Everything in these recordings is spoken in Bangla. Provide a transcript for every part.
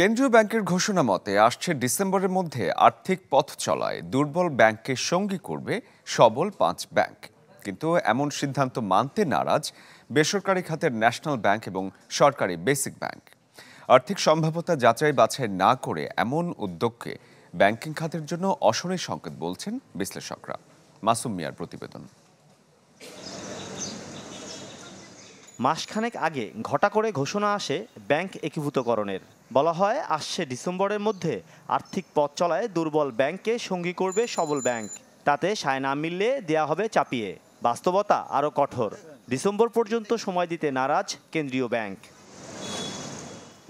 কেন্দ্রীয় ব্যাংকের ঘোষণা মতে আসছে ডিসেম্বরের মধ্যে আর্থিক পথ চলায় দুর্বল ব্যাংককে সঙ্গী করবে সবল 5 ব্যাংক। কিন্তু এমন সিদ্ধান্ত মানতে নারাজ বেসরকারি খাতের ন্যাশনাল ব্যাংক এবং সরকারি বেসিক ব্যাংক। আর্থিক সম্ভাব্যতা যাচাই বাছাই না করে এমন উদ্যোগকে ব্যাংকিং খাতের জন্য অশনি সংকেত বলছেন বিশ্লেষকরা। মাসুম মিয়ার প্রতিবেদন। মাসখানেক আগে ঘটা করে ঘোষণা আসে ব্যাংক একীভূতকরণের। বলা হয় আসছে ডিসেম্বরের মধ্যে আর্থিক পথ চলায় দুর্বল ব্যাংককে সঙ্গী করবে সবল ব্যাংক। তাতে সায় না মিললে দেয়া হবে চাপিয়ে। বাস্তবতা আরও কঠোর। ডিসেম্বর পর্যন্ত সময় দিতে নারাজ কেন্দ্রীয় ব্যাংক।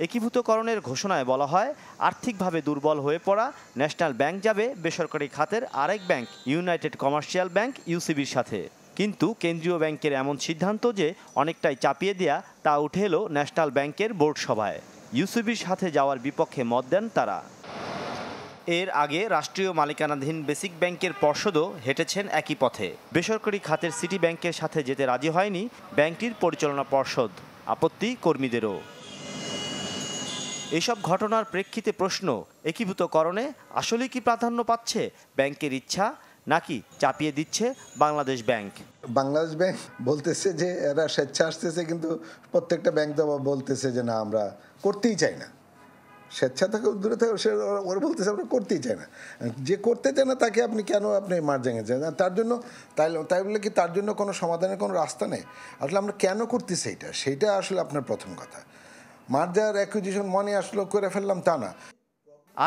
একীভূতকরণের ঘোষণায় বলা হয় আর্থিকভাবে দুর্বল হয়ে পড়া ন্যাশনাল ব্যাংক যাবে বেসরকারি খাতের আরেক ব্যাংক ইউনাইটেড কমার্শিয়াল ব্যাংক ইউসিবির সাথে। কিন্তু কেন্দ্রীয় ব্যাংকের এমন সিদ্ধান্ত যে অনেকটাই চাপিয়ে দেয়া তা উঠে এলো ন্যাশনাল ব্যাংকের বোর্ড সভায়। ইউসিবির সাথে যাওয়ার বিপক্ষে মত দেন তারা। এর আগে রাষ্ট্রীয় মালিকানাধীন বেসিক ব্যাংকের পর্ষদও হেঁটেছেন একই পথে। বেসরকারি খাতের সিটি ব্যাংকের সাথে যেতে রাজি হয়নি ব্যাংকটির পরিচালনা পর্ষদ। আপত্তি কর্মীদেরও। এসব ঘটনার প্রেক্ষিতে প্রশ্ন, একীভূতকরণে আসলে কি প্রাধান্য পাচ্ছে ব্যাংকের ইচ্ছা, নাকি চাপিয়ে দিচ্ছে বাংলাদেশ ব্যাংক? বাংলাদেশ ব্যাংক বলতেছে যে এরা স্বেচ্ছা আসতেছে, কিন্তু প্রত্যেকটা ব্যাংক তো বলতেছে যে না, আমরা করতেই চাই না। স্বেচ্ছা থেকে দূরে থাকে, সে ওরা বলতেছে আমরা করতেই চাই না। যে করতে চায় না তাকে আপনি কেন মার্জিনে চান? তার জন্য তাই বলে কি তার জন্য কোনো সমাধানের কোনো রাস্তা নেই? আসলে আমরা কেন করতেছি সেইটা আসলে আপনার প্রথম কথা। মার্জার অ্যাকুইজিশন মনে আসলো করে ফেললাম তা না।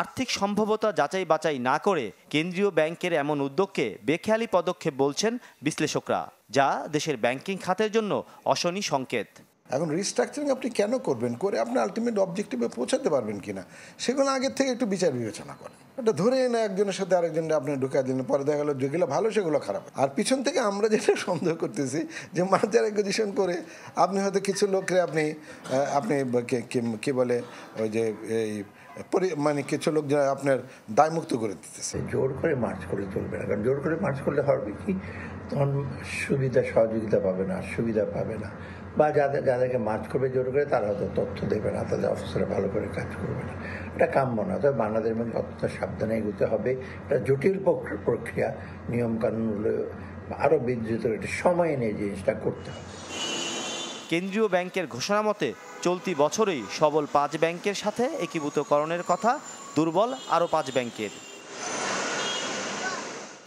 আর্থিক সম্ভাব্যতা যাচাই বাছাই না করে কেন্দ্রীয় ব্যাংকের এমন উদ্যোগকে বেখেয়ালি পদক্ষেপ বলছেন বিশ্লেষকরা, যা দেশের ব্যাংকিং খাতের জন্য অশনি সংকেত। এখন রিস্ট্রাকচারিং আপনি কেন করবেন, করে আপনি আলটিমেট অবজেক্টিভে পৌঁছাতে পারবেন কিনা সেগুলো আগের থেকে একটু বিচার বিবেচনা করেন। এটা ধরে না একজনের সাথে আরেকজনকে আপনি ঢুকাই দিলেন, পরে দেখা গেলো যেগুলো ভালো সেগুলো খারাপ। আর পিছন থেকে আমরা যেটা সন্দেহ করতেছি যে মার্জার অ্যাকুইজিশন করে আপনি হয়তো কিছু লোককে আপনি কি বলে ওই যে এই মানে কিছু লোক যারা আপনার দায়মুক্ত করে দিতেছে। জোর করে মার্চ করলে চলবে না, কারণ জোর করে মার্চ করলে হবে কি, তখন সুবিধা সহযোগিতা পাবে না, সুবিধা পাবে না, বা যাদেরকে মার্চ করবে জোর করে তারা হয়তো তথ্য দেবে না, তাদের অফিসাররা ভালো করে কাজ করবে না। এটা কাম্য না। তবে বাংলাদেশ ব্যাংক অত্যন্ত সাবধানে এগোতে হবে। এটা জটিল প্রক্রিয়া, নিয়মকানুনগুলো আরও বিস্তৃত একটি সময় নিয়ে জিনিসটা করতে হবে। কেন্দ্রীয় ব্যাংকের ঘোষণা মতে চলতি বছরেই সবল 5 ব্যাংকের সাথে একীভূতকরণের কথা, দুর্বল আরও 5 ব্যাংকের।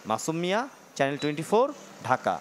মাসুম মিয়া, চ্যানেল 24, ঢাকা।